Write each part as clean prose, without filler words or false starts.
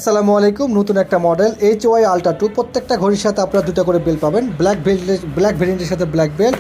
আসসালামু আলাইকুম। নতুন একটা মডেল HY আলট্রা 2 প্রত্যেকটা ঘড়ির সাথে আপনারা দুটো করে বেল্ট পাবেন। ব্ল্যাক ভেরিয়েন্টের সাথে ব্ল্যাক বেল্ট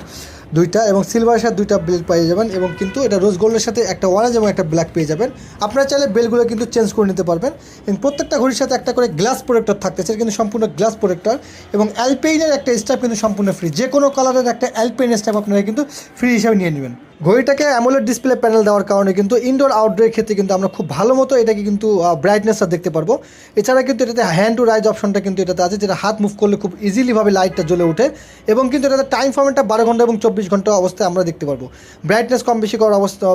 দুইটা এবং সিলভারের সাথে দুইটা বেল্ট পেয়ে যাবেন এবং কিন্তু এটা রোজ গোল্ডের সাথে একটা অরেঞ্জ এবং একটা ব্ল্যাক পেয়ে যাবেন। আপনারা চাইলে বেল্টগুলো কিন্তু চেঞ্জ করে নিতে পারবেন এবং প্রত্যেকটা ঘড়ির সাথে একটা করে গ্লাস প্রোটেক্টর থাকতেছে, কিন্তু সম্পূর্ণ গ্লাস প্রোটেক্টর এবং অ্যালপেইনের একটা স্ট্র্যাপ কিন্তু সম্পূর্ণ ফ্রি। যে কোনো কালারের একটা অ্যালপেইন স্ট্র্যাপ আপনারা কিন্তু ফ্রি হিসাবে নিয়ে নেবেন। ঘড়িটাকে অ্যামোলেড ডিসপ্লে প্যানেল দেওয়ার কারণে কিন্তু ইনডোর আউটডোরের ক্ষেত্রে কিন্তু আমরা খুব ভালো মতো এটাকে কিন্তু ব্রাইটনেসটা দেখতে পারবো। এছাড়া কিন্তু এটাতে হ্যান্ড টু রাইজ অপশনটা কিন্তু এটাতে আছে, যেটা হাত মুভ করলে খুব ইজিলিভাবে লাইটটা জ্বলে ওঠে এবং কিন্তু এটাতে টাইম ফর্মেটটা 12 ঘন্টা এবং 24 ঘন্টা অবস্থায় আমরা দেখতে পারবো। ব্রাইটনেস কম বেশি করার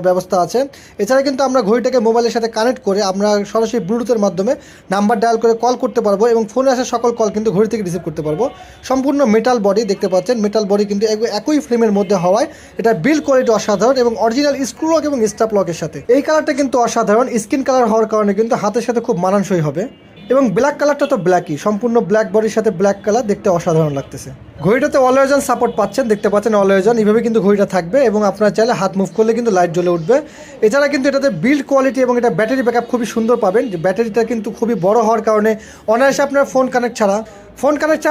ব্যবস্থা আছে। এছাড়া কিন্তু আমরা ঘড়িটাকে মোবাইলের সাথে কানেক্ট করে আমরা সরাসরি ব্লুটুথের মাধ্যমে নাম্বার ডায়াল করে কল করতে পারবো এবং ফোনে আসা সকল কল কিন্তু ঘড়ি থেকে রিসিভ করতে পারবো। সম্পূর্ণ মেটাল বডি দেখতে পাচ্ছেন, মেটাল বডি কিন্তু একই ফ্রেমের মধ্যে হওয়ায় এটা বিল্ড কোয়ালিটি অসাধারণ এবং অরিজিনাল স্ক্রু লক এবং স্টাপ লকের সাথে। এই কালারটা কিন্তু অসাধারণ, স্কিন কালার হওয়ার কারণে কিন্তু হাতের সাথে খুব মানানসই হবে এবং ব্ল্যাক কালারটা তো ব্ল্যাকই, সম্পূর্ণ ব্ল্যাক বডির সাথে ব্ল্যাক কালার দেখতে অসাধারণ লাগতেছে। ঘড়িটাতে অলওয়েজন সাপোর্ট পাচ্ছেন, দেখতে পাচ্ছেন অলওয়েজন এইভাবে কিন্তু ঘড়িটা থাকবে এবং আপনার চাইলে হাত মুভ করলে কিন্তু লাইট জ্বলে উঠবে। এছাড়া কিন্তু এটাতে বিল্ড কোয়ালিটি এবং এটা ব্যাটারি ব্যাকআপ খুবই সুন্দর পাবেন। যে ব্যাটারিটা কিন্তু খুবই বড় হওয়ার কারণে অনায়াসে আপনার ফোন কানেক্ট ছাড়া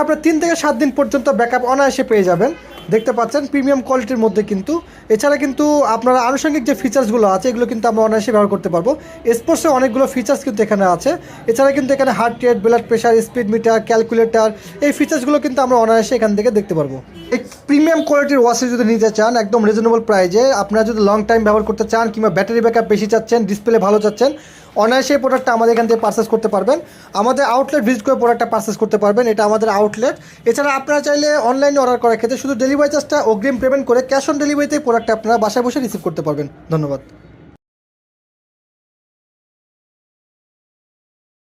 আপনার 3 থেকে 7 দিন পর্যন্ত ব্যাকআপ অনায়াসে পেয়ে যাবেন। দেখতে পাচ্ছেন প্রিমিয়াম কোয়ালিটির মধ্যে কিন্তু। এছাড়া কিন্তু আপনারা আনুষঙ্গিক যে ফিচার্সগুলো আছে এগুলো কিন্তু আমরা অনায়াসে ব্যবহার করতে পারবো। স্পোর্টসে অনেকগুলো ফিচার্স কিন্তু এখানে আছে। এছাড়া কিন্তু এখানে heart rate, blood pressure, speed metre, calculator, এই ফিচার্সগুলো কিন্তু আমরা অনায়াসে এখান থেকে দেখতে পারবো। এই প্রিমিয়াম কোয়ালিটির ওয়াচে যদি নিতে চান একদম রিজনেবল প্রাইজে, আপনারা যদি লং টাইম ব্যবহার করতে চান কিংবা ব্যাটারি ব্যাকআপ বেশি চাচ্ছেন, ডিসপ্লে ভালো চাচ্ছেন, অনায়াসে এই প্রোডাক্টটা আমাদের এখান থেকে পারচেস করতে পারবেন। আমাদের আউটলেট ভিজিট করে প্রোডাক্টটা পারচেস করতে পারবেন, এটা আমাদের আউটলেট। এছাড়া আপনারা চাইলে অনলাইনে অর্ডার করার ক্ষেত্রে শুধু ডেলিভারি চার্জটা অগ্রিম পেমেন্ট করে ক্যাশ অন ডেলিভারিতে প্রোডাক্টটা আপনারা বাসায় বসে রিসিভ করতে পারবেন। ধন্যবাদ।